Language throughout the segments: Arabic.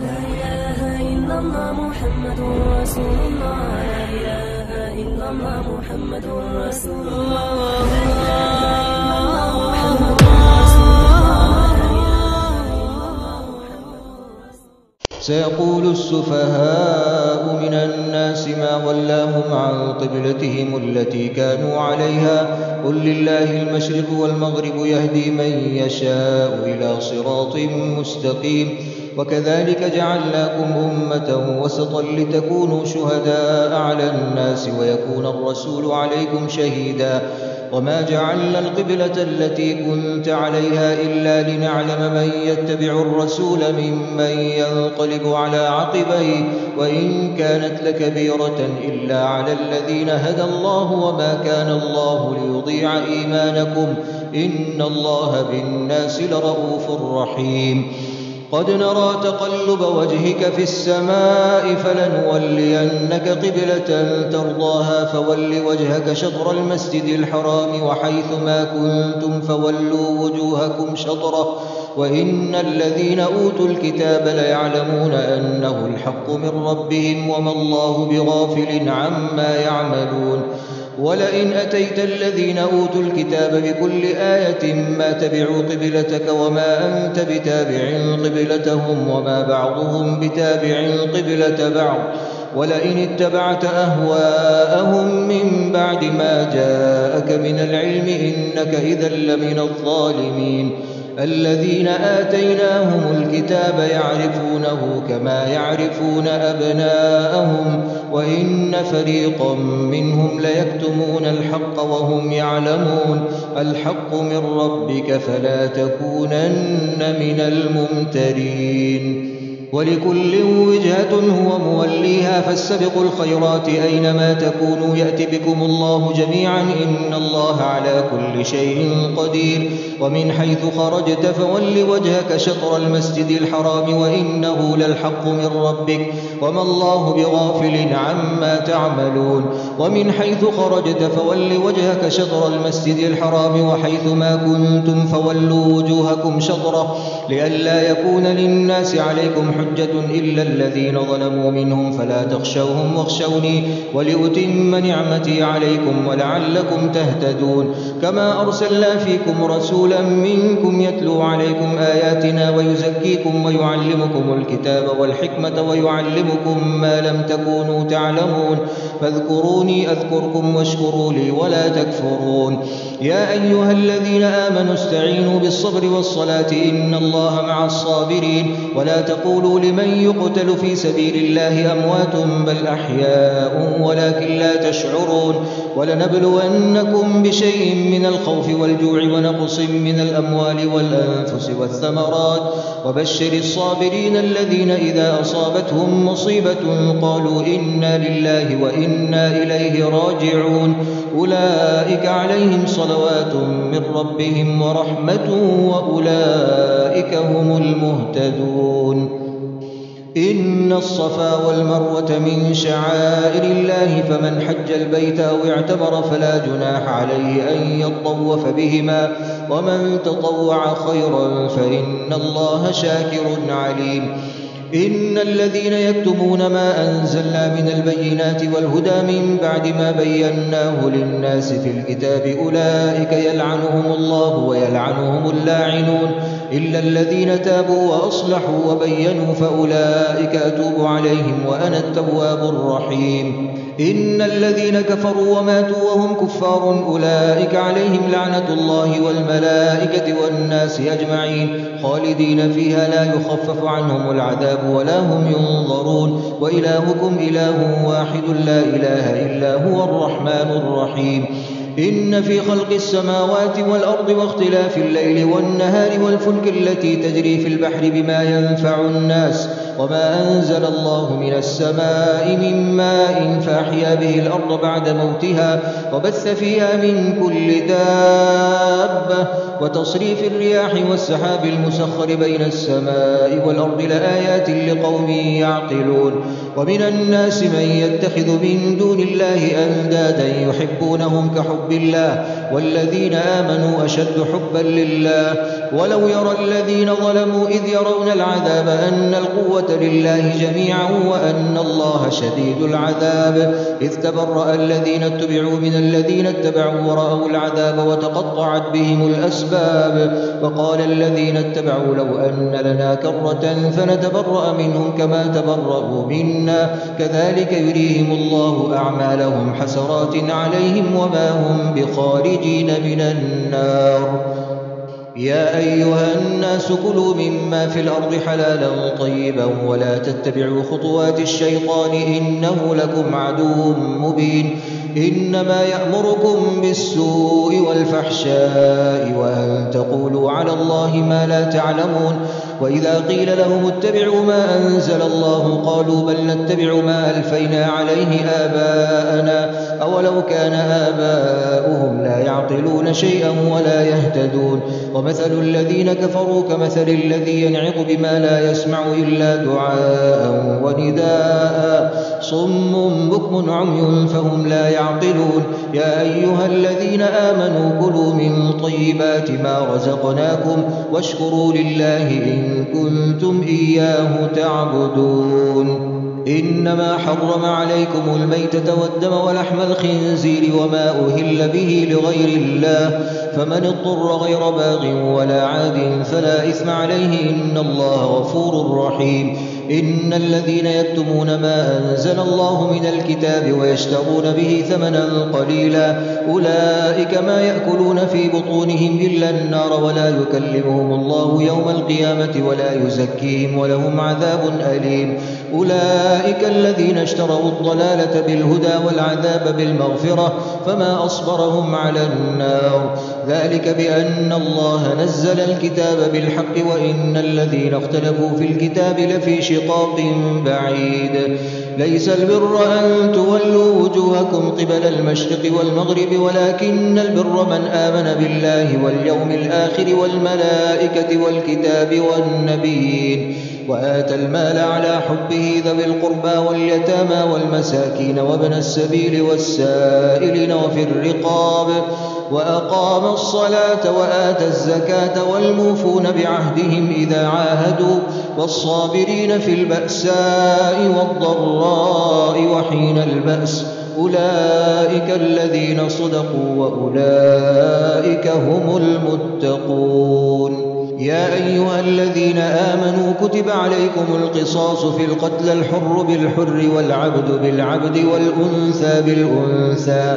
لا إله إلا الله محمد رسول الله. لا إله إلا الله محمد رسول الله. لا إله إلا الله محمد رسول الله. سيقول السفهاء من الناس ما ولاهم عن قبلتهم التي كانوا عليها قل لله المشرق والمغرب يهدي من يشاء إلى صراط مستقيم وكذلك جعلناكم أمة وسطا لتكونوا شهداء على الناس ويكون الرسول عليكم شهيدا وما جعلنا القبلة التي كنت عليها إلا لنعلم من يتبع الرسول ممن ينقلب على عقبيه وإن كانت لكبيرة إلا على الذين هدى الله وما كان الله ليضيع إيمانكم إن الله بالناس لرءوف رحيم. قد نرى تقلب وجهك في السماء فلنولينك قبلة ترضاها فول وجهك شطر المسجد الحرام وحيث ما كنتم فولوا وجوهكم شطره وإن الذين أوتوا الكتاب ليعلمون أنه الحق من ربهم وما الله بغافل عما يعملون. ولئن أتيت الذين أوتوا الكتاب بكل آية ما تبعوا قبلتك وما أنت بتابع قبلتهم وما بعضهم بتابع قبلة بعض ولئن اتبعت أهواءهم من بعد ما جاءك من العلم إنك إذا لمن الظالمين. الذين آتيناهم الكتاب يعرفونه كما يعرفون أبناءهم وإن فريقا منهم ليكتمون الحق وهم يعلمون. الحق من ربك فلا تكونن من الممترين. ولكل وجهة هو موليها فاستبقوا الخيرات أينما تكونوا يأت بكم الله جميعا إن الله على كل شيء قدير. ومن حيث خرجت فول وجهك شطر المسجد الحرام وإنه للحق من ربك وما الله بغافل عما تعملون. ومن حيث خرجت فول وجهك شطر المسجد الحرام وحيث ما كنتم فولوا وجوهكم شطره لئلا يكون للناس عليكم حجة إلا الذين ظلموا منهم فلا تخشوهم واخشوني ولأتم نعمتي عليكم ولعلكم تهتدون. كما أرسلنا فيكم رسولا منكم يتلو عليكم آياتنا ويزكيكم ويعلمكم الكتاب والحكمة ويعلمكم ما لم تكونوا تعلمون فاذكروني أذكركم واشكروا لي ولا تكفرون. يا أيها الذين آمنوا استعينوا بالصبر والصلاة إن الله مع الصابرين. ولا تقولوا لمن يقتل في سبيل الله أموات بل أحياء ولكن لا تشعرون. ولنبلونكم بشيء من الخوف والجوع ونقص من الأموال والأنفس والثمرات وبشر الصابرين الذين إذا أصابتهم مصيبة قالوا إنا لله وإنا إليه راجعون أولئك عليهم صلوات من ربهم ورحمة وأولئك هم المهتدون. إن الصفا والمروة من شعائر الله فمن حج البيت أو اعتمر فلا جناح عليه أن يطوف بهما ومن تطوع خيرا فإن الله شاكر عليم. إن الذين يكتمون ما أنزلنا من البينات والهدى من بعد ما بيناه للناس في الكتاب أولئك يلعنهم الله ويلعنهم اللاعنون إلا الذين تابوا وأصلحوا وبينوا فأولئك أتوب عليهم وأنا التواب الرحيم. إن الذين كفروا وماتوا وهم كفار أولئك عليهم لعنة الله والملائكة والناس أجمعين خالدين فيها لا يخفف عنهم العذاب ولا هم ينظرون. وإلهكم إله واحد لا إله إلا هو الرحمن الرحيم. إن في خلق السماوات والأرض واختلاف الليل والنهار والفلك التي تجري في البحر بما ينفع الناس وما أنزل الله من السماء من ماء فأحيا به الأرض بعد موتها وبث فيها من كل دابة وتصريف الرياح والسحاب المسخر بين السماء والأرض لآيات لقوم يعقلون. ومن الناس من يتخذ من دون الله أندادا يحبونهم كحب الله والذين آمنوا أشد حبا لله. ولو يرى الذين ظلموا إذ يرون العذاب أن القوة لله جميعا وأن الله شديد العذاب إذ تبرأ الذين اتبعوا من الذين اتبعوا ورأوا العذاب وتقطعت بهم الأسباب. وقال الذين اتبعوا لو أن لنا كرة فنتبرأ منهم كما تبرأوا منا كذلك يريهم الله أعمالهم حسرات عليهم وما هم بخارجين من النار. يا أيها الناس كلوا مما في الأرض حلالا طيبا ولا تتبعوا خطوات الشيطان إنه لكم عدو مبين. إنما يأمركم بالسوء والفحشاء وأن تقولوا على الله ما لا تعلمون. وإذا قيل لهم اتبعوا ما أنزل الله قالوا بل نتبع ما ألفينا عليه آباءنا أولو كان آباؤهم لا يعقلون شيئا ولا يهتدون. ومثل الذين كفروا كمثل الذي ينعق بما لا يسمع إلا دعاء ونداء صم بكم عمي فهم لا يعقلون. يا أيها الذين آمنوا كلوا من طيبات ما رزقناكم واشكروا لله إن كنتم إياه تعبدون. إنما حرم عليكم الميتة والدم ولحم الخنزير وما أهل به لغير الله فمن اضطر غير باغ ولا عاد فلا إثم عليه إن الله غفور رحيم. إن الذين يكتمون ما أنزل الله من الكتاب ويشترون به ثمنا قليلا أولئك ما يأكلون في بطونهم إلا النار ولا يكلمهم الله يوم القيامة ولا يزكيهم ولهم عذاب أليم. أولئك الذين اشتروا الضلالة بالهدى والعذاب بالمغفرة فما أصبرهم على النار ذلك بأن الله نزل الكتاب بالحق وإن الذين اختلفوا في الكتاب لفي شقاق بعيد. ليس البر أن تولوا وجوهكم قبل المشرق والمغرب ولكن البر من آمن بالله واليوم الآخر والملائكة والكتاب والنبيين وآتى المال على حبه ذوي القربى واليتامى والمساكين وابن السبيل والسائلين وفي الرقاب وأقام الصلاة وآتى الزكاة والموفون بعهدهم إذا عاهدوا والصابرين في البأساء والضراء وحين البأس أولئك الذين صدقوا وأولئك هم المتقون. يا أيها الذين آمنوا كتب عليكم القصاص في القتل الحر بالحر والعبد بالعبد والأنثى بالأنثى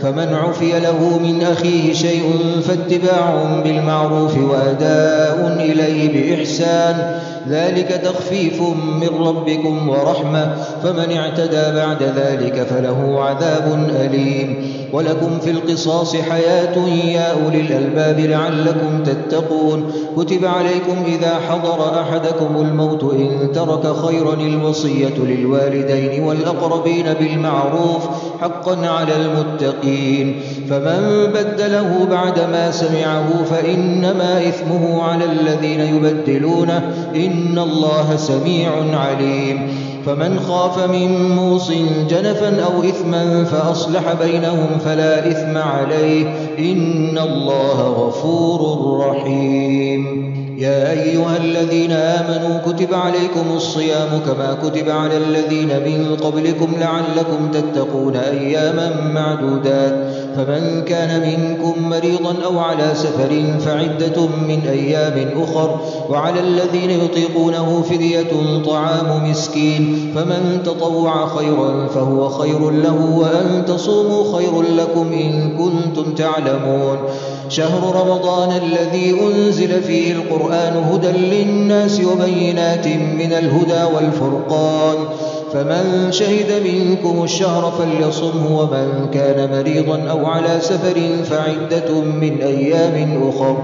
فمن عفي له من أخيه شيء فاتباع بالمعروف وأداء إليه بإحسان ذلك تخفيف من ربكم ورحمة فمن اعتدى بعد ذلك فله عذاب أليم. ولكم في القصاص حياة يا أولي الألباب لعلكم تتقون. كتب عليكم إذا حضر أحدكم الموت إن ترك خيرا الوصية للوالدين والأقربين بالمعروف حقا على المتقين فمن بدله بعدما سمعه فإنما إثمه على الذين يبدلونه إن الله سميع عليم. فمن خاف من موص جنفا أو إثما فأصلح بينهم فلا إثم عليه إن الله غفور رحيم. يا أيها الذين آمنوا كتب عليكم الصيام كما كتب على الذين من قبلكم لعلكم تتقون أياما معدودات فمن كان منكم مريضا أو على سفر فعدة من أيام أخر وعلى الذين يطيقونه فدية طعام مسكين فمن تطوع خيرا فهو خير له وأن تصوموا خير لكم إن كنتم تعلمون. شهر رمضان الذي أنزل فيه القرآن هدى للناس وبينات من الهدى والفرقان فمن شهد منكم الشهر فليصمه ومن كان مريضا أو على سفر فعدة من أيام أخر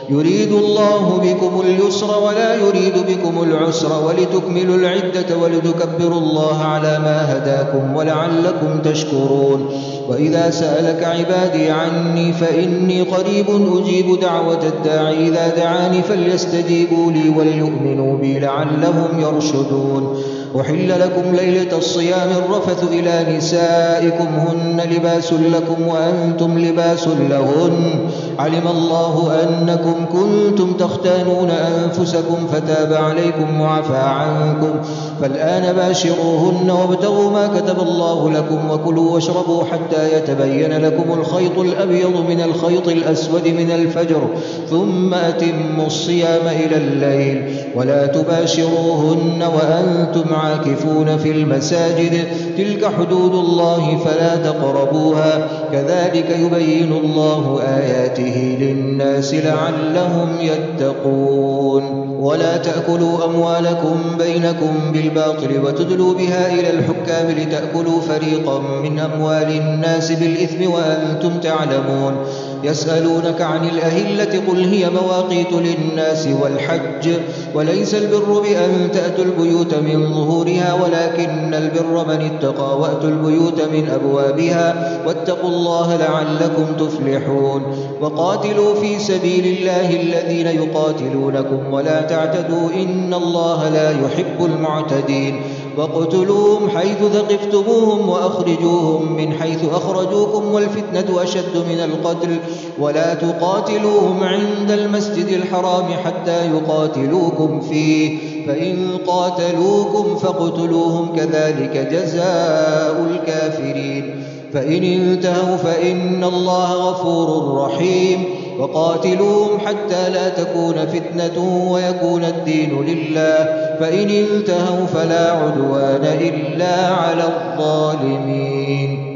يريد الله بكم اليسر ولا يريد بكم العسر ولتكملوا العدة ولتكبروا الله على ما هداكم ولعلكم تشكرون. وإذا سألك عبادي عني فإني قريب أجيب دعوة الداعي إذا دعاني فليستجيبوا لي وليؤمنوا بي لعلهم يرشدون. أحل لكم ليلة الصيام الرفث إلى نسائكم هن لباس لكم وأنتم لباس لهن علم الله أنكم كنتم تختانون أنفسكم فتاب عليكم وعفى عنكم فالآن باشروهن وابتغوا ما كتب الله لكم وكلوا واشربوا حتى يتبين لكم الخيط الأبيض من الخيط الأسود من الفجر ثم أتموا الصيام إلى الليل ولا تباشروهن وأنتم عاكفون في المساجد تلك حدود الله فلا تقربوها كذلك يبين الله آياته للناس لعلهم يتقون. ولا تأكلوا أموالكم بينكم بالباطل وتدلوا بها إلى الحكام لتأكلوا فريقا من أموال الناس بالإثم وأنتم تعلمون. يسألونك عن الأهلة قل هي مواقيت للناس والحج وليس البر بأن تأتوا البيوت من ظهورها ولكن البر من اتقى وأتوا البيوت من أبوابها واتقوا الله لعلكم تفلحون. وقاتلوا في سبيل الله الذين يقاتلونكم ولا تعتدوا إن الله لا يحب المعتدين. وقتلوهم حيث ثقفتموهم وأخرجوهم من حيث أخرجوكم والفتنة أشد من القتل ولا تقاتلوهم عند المسجد الحرام حتى يقاتلوكم فيه فإن قاتلوكم فاقتلوهم كذلك جزاء الكافرين. فإن انتهوا فإن الله غفور رحيم. وقاتلوهم حتى لا تكون فتنة ويكون الدين لله فإن انتهوا فلا عدوان إلا على الظالمين.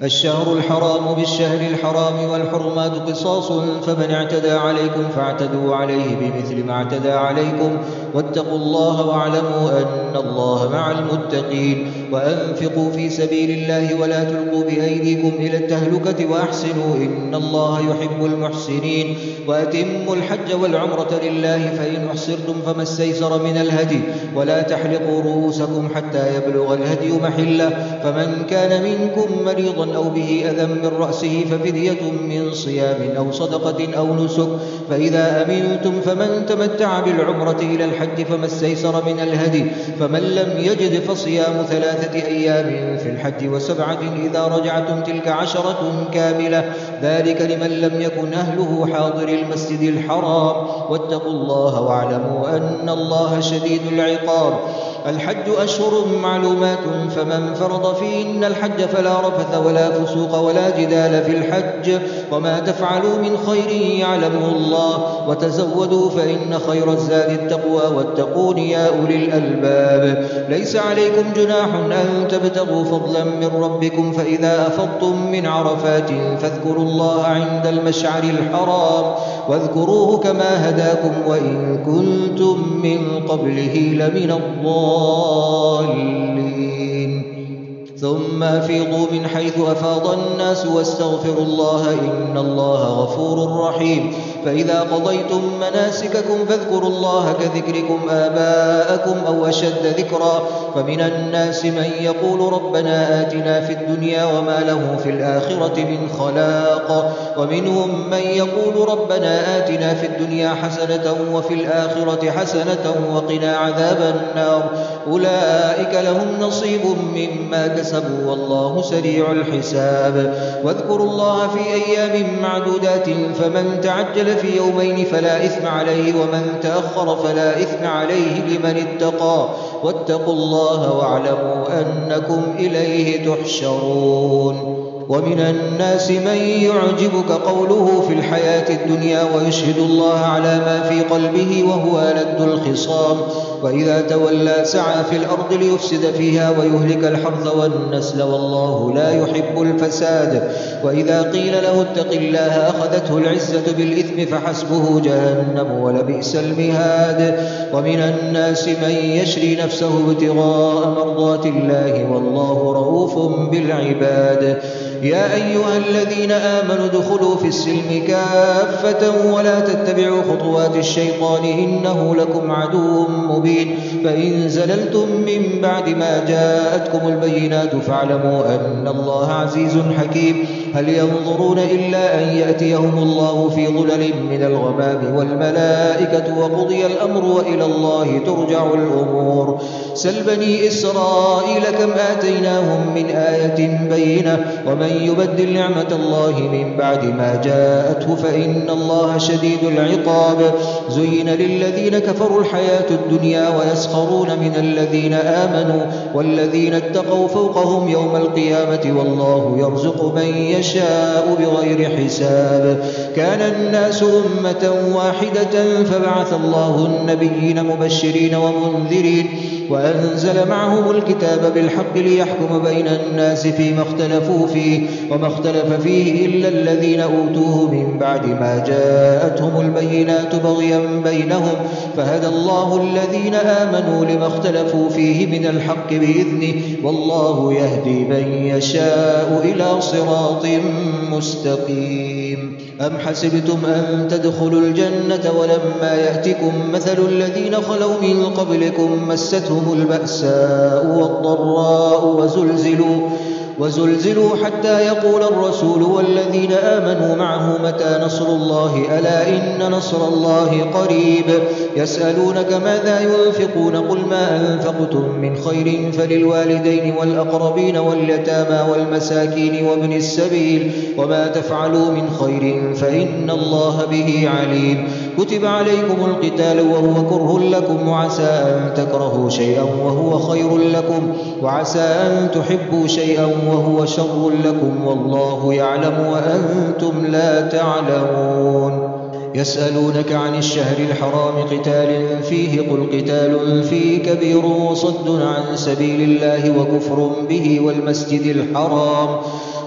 الشهر الحرام بالشهر الحرام والحرمات قصاص فمن اعتدى عليكم فاعتدوا عليه بمثل ما اعتدى عليكم واتقوا الله واعلموا أن الله مع المتقين. وأنفقوا في سبيل الله ولا تلقوا بأيديكم إلى التهلكة وأحسنوا إن الله يحب المحسنين. وأتموا الحج والعمرة لله فإن أحصرتم فما استيسر من الهدي ولا تحلقوا رؤوسكم حتى يبلغ الهدي محله فمن كان منكم مريضا أو به أذى من رأسه ففدية من صيام أو صدقة أو نسك فإذا أمنتم فمن تمتع بالعمرة إلى الحج فما استيسر من الهدي فمن لم يجد فصيام 3 أيام في الحج و7 إذا رجعتم تلك 10 كاملة ذلك لمن لم يكن أهله حاضر المسجد الحرام واتقوا الله واعلموا أن الله شديد العقاب. الحج أشهر معلومات فمن فرض فيهن الحج فلا رفث ولا فسوق ولا جدال في الحج وما تفعلوا من خير يعلمه الله وتزودوا فإن خير الزاد التقوى واتقون يا أولي الألباب. ليس عليكم جناح أن تبتغوا فضلا من ربكم فإذا أفضتم من عرفات فاذكروا الله عند المشعر الحرام واذكروه كما هداكم وإن كنتم من قبله لمن الضالين. ثم أفيضوا من حيث أفاض الناس واستغفروا الله إن الله غفور رحيم. فإذا قضيتم مناسككم فاذكروا الله كذكركم آباءكم أو أشد ذكرا فمن الناس من يقول ربنا آتنا في الدنيا وما له في الآخرة من خلاق ومنهم من يقول ربنا آتنا في الدنيا حسنة وفي الآخرة حسنة وقنا عذاب النار أولئك لهم نصيب مما كسبوا والله سريع الحساب. واذكروا الله في أيام معدودات فمن تعجل في يومين فلا إثم عليه ومن تأخر فلا إثم عليه لمن اتقى واتقوا الله واعلموا أنكم إليه تحشرون. ومن الناس من يعجبك قوله في الحياة الدنيا ويشهد الله على ما في قلبه وهو ألد الخصام وإذا تولى سعى في الأرض ليفسد فيها ويهلك الحرث والنسل والله لا يحب الفساد. وإذا قيل له اتق الله أخذته العزة بالإثم فحسبه جهنم ولبئس المهاد. ومن الناس من يشري نفسه ابتغاء مرضات الله والله رؤوف بالعباد. يا أيها الذين آمنوا ادخلوا في السلم كافة ولا تتبعوا خطوات الشيطان إنه لكم عدو مبين فإن زللتم من بعد ما جاءتكم البينات فاعلموا أن الله عزيز حكيم هل ينظرون إلا أن يأتيهم الله في ظلل من الغمام والملائكة وقضي الأمر وإلى الله ترجع الأمور سل بني إسرائيل كم آتيناهم من آية بينة ومن يبدل نعمة الله من بعد ما جاءته فإن الله شديد العقاب زين للذين كفروا الحياة الدنيا ويسخرون من الذين آمنوا والذين اتقوا فوقهم يوم القيامة والله يرزق من يشاء بغير حساب كان الناس أمة واحدة فبعث الله النبيين مبشرين ومنذرين وأنزل معهم الكتاب بالحق ليحكم بين الناس فيما اختلفوا فيه وما اختلف فيه إلا الذين أوتوه من بعد ما جاءتهم البينات بغيا بينهم فهدى الله الذين آمنوا لما اختلفوا فيه من الحق بإذنه والله يهدي من يشاء إلى صراط مستقيم أم حسبتم أن تدخلوا الجنة ولما يأتكم مثل الذين خلوا من قبلكم مستهم البأساء والضراء وزلزلوا حتى يقول الرسول والذين آمنوا معه متى نصر الله ألا إن نصر الله قريب يسألونك ماذا ينفقون قل ما أنفقتم من خير فللوالدين والأقربين واليتامى والمساكين وابن السبيل وما تفعلوا من خير فإن الله به عليم كتب عليكم القتال وهو كره لكم وعسى أن تكرهوا شيئا وهو خير لكم وعسى أن تحبوا شيئا وهو شر لكم والله يعلم وأنتم لا تعلمون يسألونك عن الشهر الحرام قتال فيه قل قتال فيه كبير وصد عن سبيل الله وكفر به والمسجد الحرام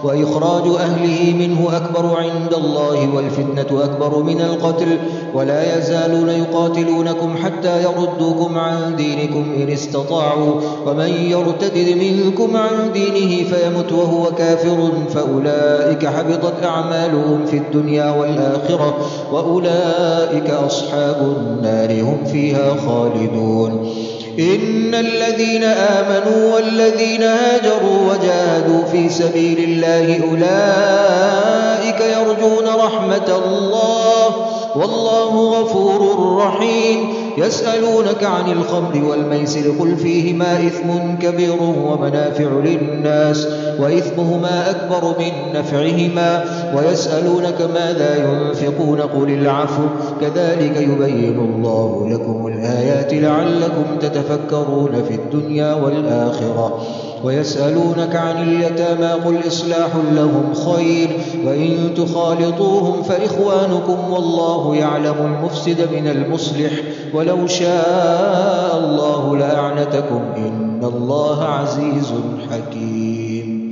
وإخراج أهله منه أكبر عند الله والفتنة أكبر من القتل ولا يزالون يقاتلونكم حتى يردوكم عن دينكم إن استطاعوا ومن يرتد منكم عن دينه فيمت وهو كافر فأولئك حبطت أعمالهم في الدنيا والآخرة وأولئك أصحاب النار هم فيها خالدون إن الذين آمنوا والذين هاجروا وجاهدوا في سبيل الله أولئك يرجون رحمة الله والله غفور رحيم يسألونك عن الخمر والميسر قل فيهما إثم كبير ومنافع للناس وإثمهما أكبر من نفعهما ويسألونك ماذا ينفقون قل العفو كذلك يبين الله لكم الآيات لعلكم تتفكرون في الدنيا والآخرة ويسألونك عن اليتامى قل إصلاح لهم خير وإن تخالطوهم فإخوانكم والله يعلم المفسد من المصلح ولو شاء الله لأعنتكم إن الله عزيز حكيم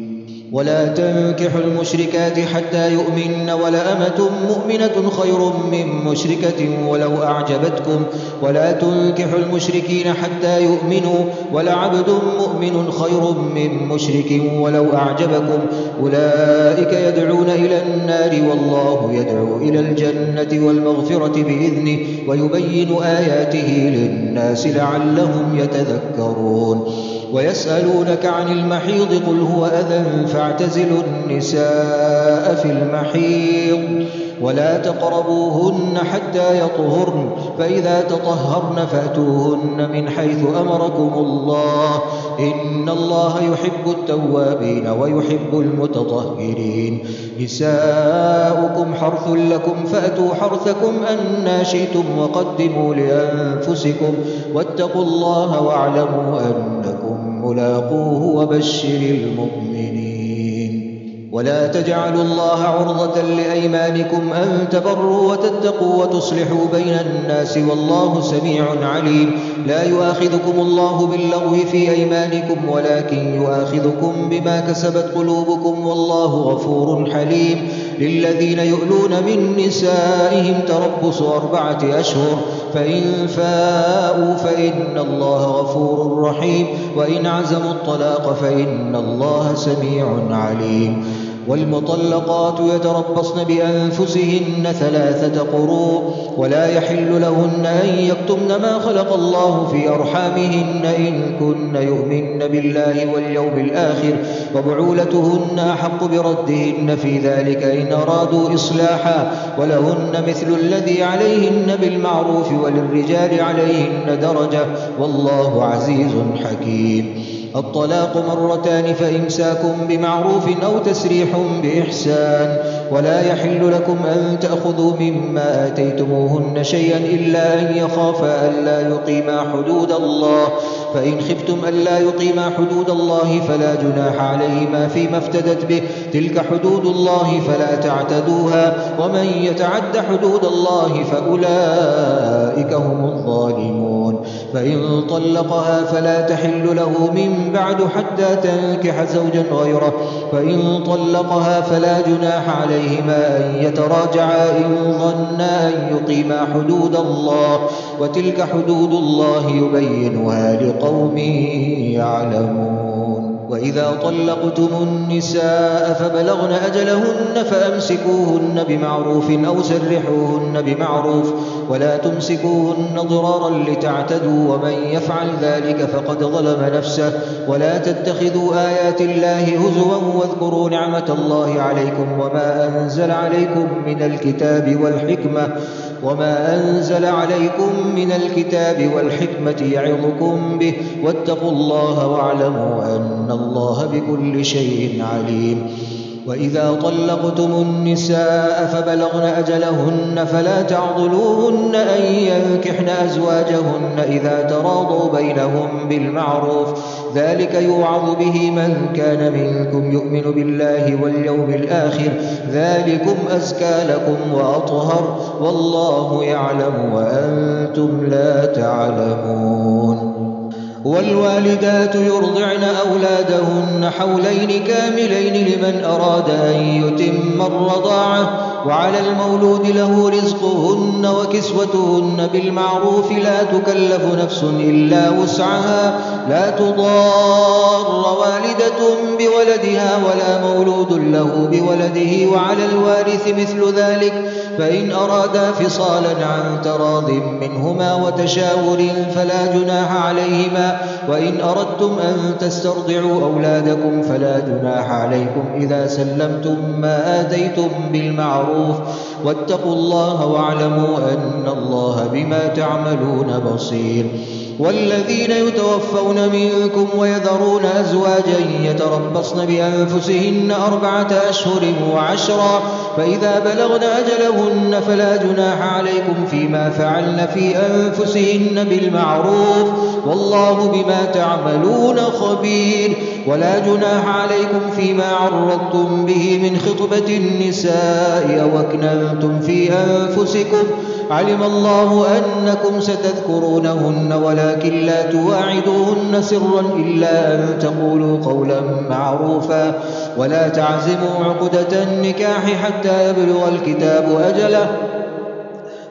ولا تنكحوا المشركات حتى يؤمن ولأمة مؤمنة خير من مشركة ولو أعجبتكم ولا تنكحوا المشركين حتى يؤمنوا ولعبد مؤمن خير من مشرك ولو أعجبكم أولئك يدعون إلى النار والله يدعو إلى الجنة والمغفرة بإذنه ويبين آياته للناس لعلهم يتذكرون ويسألونك عن المحيض قل هو أذى فاعتزلوا النساء في المحيض ولا تقربوهن حتى يطهرن فإذا تطهرن فأتوهن من حيث أمركم الله إن الله يحب التوابين ويحب المتطهرين نساؤكم حرث لكم فأتوا حرثكم أنى شئتم وقدموا لأنفسكم واتقوا الله واعلموا أنكم ملاقوه وبشر المؤمنين ولا تجعلوا الله عرضة لأيمانكم أن تبروا وتتقوا وتصلحوا بين الناس والله سميع عليم لا يؤاخذكم الله باللغو في أيمانكم ولكن يؤاخذكم بما كسبت قلوبكم والله غفور حليم للذين يؤلون من نسائهم تربص 4 أشهر فإن فاءوا فإن الله غفور رحيم وإن عزموا الطلاق فإن الله سميع عليم والمطلقات يتربصن بأنفسهن 3 قروء ولا يحل لهن أن يكتمن ما خلق الله في أرحامهن إن كن يؤمن بالله واليوم الآخر وبعولتهن أحق بردهن في ذلك إن أرادوا إصلاحا ولهن مثل الذي عليهن بالمعروف وللرجال عليهن درجة والله عزيز حكيم. الطلاق مرتان فإمساكم بمعروف أو تسريح بإحسان ولا يحل لكم أن تأخذوا مما آتيتموهن شيئا إلا أن يخافا ألا يقيما حدود الله فإن خفتم ألا يقيما حدود الله فلا جناح عليهما فيما افتدت به تلك حدود الله فلا تعتدوها ومن يتعد حدود الله فأولئك هم الظالمون. فإن طلقها فلا تحل له من بعد حتى تنكح زوجا غيره فإن طلقها فلا جناح عليهما أن يتراجعا إن ظنا أن يقيما حدود الله وتلك حدود الله يبينها لقوم يعلمون. وإذا طلقتم النساء فبلغن أجلهن فأمسكوهن بمعروف أو سرحوهن بمعروف ولا تمسكوهن ضرارا لتعتدوا ومن يفعل ذلك فقد ظلم نفسه ولا تتخذوا آيات الله هزوا واذكروا نعمة الله عليكم وما أنزل عليكم من الكتاب والحكمة يعظكم به واتقوا الله واعلموا أن الله بكل شيء عليم. وإذا طلقتم النساء فبلغن أجلهن فلا تعضلوهن أن ينكحن أزواجهن إذا تراضوا بينهم بالمعروف ذلك يوعظ به من كان منكم يؤمن بالله واليوم الآخر ذلكم أزكى لكم وأطهر والله يعلم وأنتم لا تعلمون. والوالدات يرضعن أولادهن حولين كاملين لمن أراد أن يتم الرضاعة وعلى المولود له رزقهن وكسوتهن بالمعروف لا تكلف نفس إلا وسعها لا تضار والدة بولدها ولا مولود له بولده وعلى الوارث مثل ذلك فإن أرادا فصالا عن تراض منهما وتشاور فلا جناح عليهما وإن أردتم أن تسترضعوا أولادكم فلا جناح عليكم إذا سلمتم ما آتيتم بالمعروف واتقوا الله واعلموا أن الله بما تعملون بصير. والذين يتوفون منكم ويذرون أزواجا يتربصن بأنفسهن 4 أشهر و10 فإذا بلغن أجلهن فلا جناح عليكم فيما فعلن في أنفسهن بالمعروف والله بما تعملون خبير. ولا جناح عليكم فيما عرضتم به من خطبة النساء أو أكننتم في أنفسكم علم الله أنكم ستذكرونهن ولكن لا تواعدوهن سرا إلا أن تقولوا قولا معروفا ولا تعزموا عقدة النكاح حتى يبلغ الكتاب أجله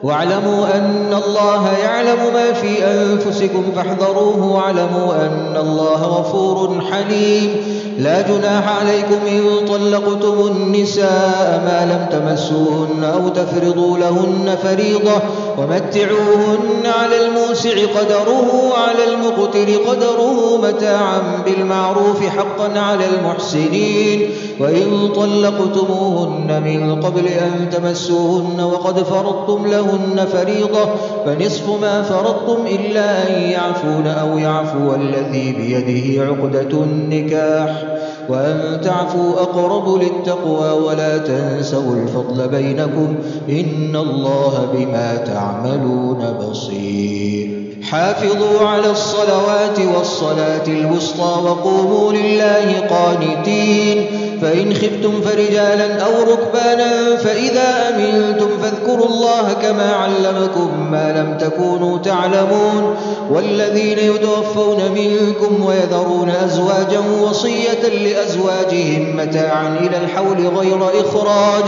واعلموا أن الله يعلم ما في أنفسكم فاحذروه واعلموا أن الله غفور حليم. لا جناح عليكم إن طلقتم النساء ما لم تمسوهن أو تفرضوا لهن فريضة ومتعوهن على الموسع قدره وعلى المقتر قدره متاعا بالمعروف حقا على المحسنين. وإن طلقتموهن من قبل أن تمسوهن وقد فرضتم لهن فريضة فنصف ما فرضتم إلا أن يعفون أو يعفو الذي بيده عقدة النكاح وأن تعفوا أقرب للتقوى ولا تنسوا الفضل بينكم إن الله بما تعملون بصير. حافظوا على الصلوات والصلاة الوسطى وقوموا لله قانتين. فإن خفتم فرجالا أو ركبانا فإذا أمنتم فاذكروا الله كما علمكم ما لم تكونوا تعلمون. والذين يتوفون منكم ويذرون أزواجا وصية لأزواجهم متاعا إلى الحول غير إخراج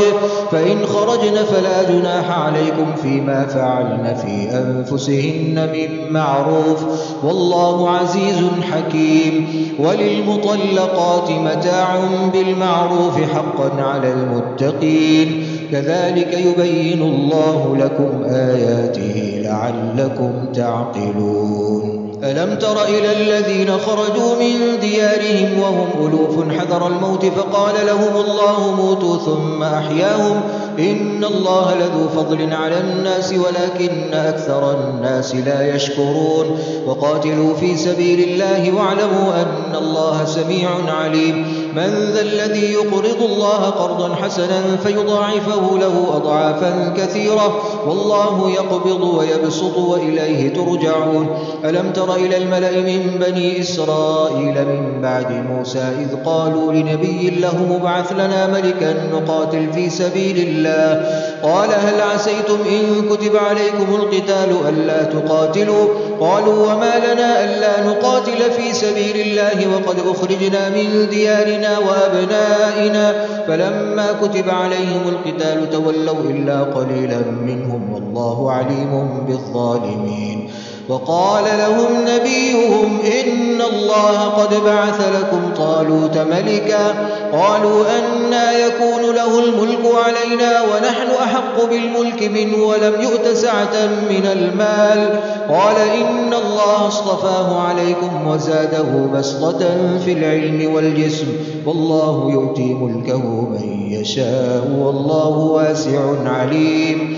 فإن خرجن فلا جناح عليكم فيما فعلن في أنفسهن من معروف والله عزيز عزيز حكيم. وللمطلقات متاع بالمعروف حقا على المتقين. كذلك يبين الله لكم آياته لعلكم تعقلون. ألم تر إلى الذين خرجوا من ديارهم وهم ألوف حذر الموت فقال لهم الله موتوا ثم أحياهم إن الله لذو فضل على الناس ولكن أكثر الناس لا يشكرون. وقاتلوا في سبيل الله واعلموا أن الله سميع عليم. من ذا الذي يقرض الله قرضا حسنا فيضاعفه له أضعافا كثيرة والله يقبض ويبسط وإليه ترجعون. ألم تر إلى الملأ من بني إسرائيل من بعد موسى إذ قالوا لنبي له مبعث لنا ملكا نقاتل في سبيل الله قال هل عسيتم إن كتب عليكم القتال ألا تقاتلوا قالوا وما لنا ألا نقاتل في سبيل الله وقد أخرجنا من ديارنا وأبنائنا فلما كتب عليهم القتال تولوا إلا قليلا منهم والله عليم بالظالمين. وقال لهم نبيهم إن الله قد بعث لكم طالوت ملكا قالوا أنى يكون له الملك علينا ونحن أحق بالملك منه ولم يؤت سعة من المال قال إن الله اصطفاه عليكم وزاده بسطة في العلم والجسم والله يؤتي ملكه من يشاء والله واسع عليم.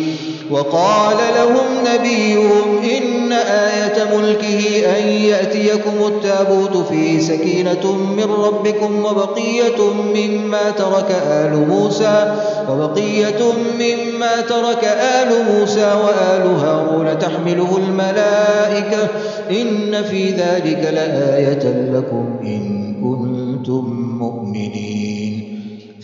وقال لهم نبيهم إن آية ملكه أن يأتيكم التابوت فيه سكينة من ربكم وبقية مما ترك آل موسى وآل هارون تحمله الملائكة إن في ذلك لآية لكم إن كنتم مؤمنين.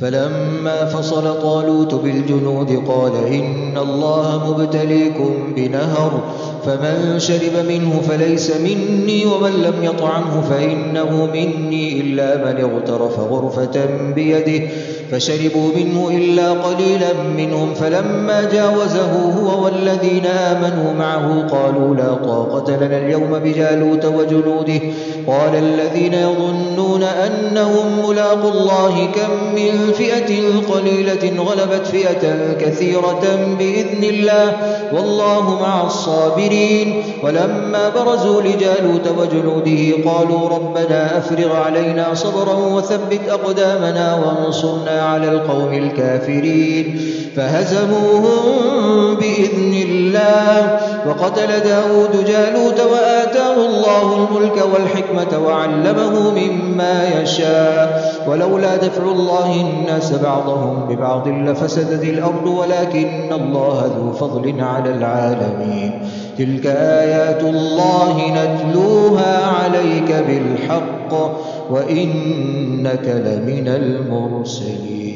فلما فصل طالوت بالجنود قال إن الله مبتليكم بنهر فمن شرب منه فليس مني ومن لم يطعمه فإنه مني إلا من اغترف غرفة بيده فشربوا منه إلا قليلا منهم فلما جاوزه هو والذين آمنوا معه قالوا لا طاقة لنا اليوم بجالوت وجنوده قال الذين يظنون أنهم ملاقوا الله كم من فئة قليلة غلبت فئة كثيرة بإذن الله والله مع الصابرين. ولما برزوا لجالوت وجنوده قالوا ربنا أفرغ علينا صبرا وثبت أقدامنا وانصرنا على القوم الكافرين فهزموهم بإذن الله. وقتل داود جالوت وآتاه الله الملك والحكمة وعلمه مما يشاء ولولا دفع الله الناس بعضهم ببعض لفسدت الأرض ولكن الله ذو فضل على العالمين. تلك آيات الله نتلوها عليك بالحق وإنك لمن المرسلين.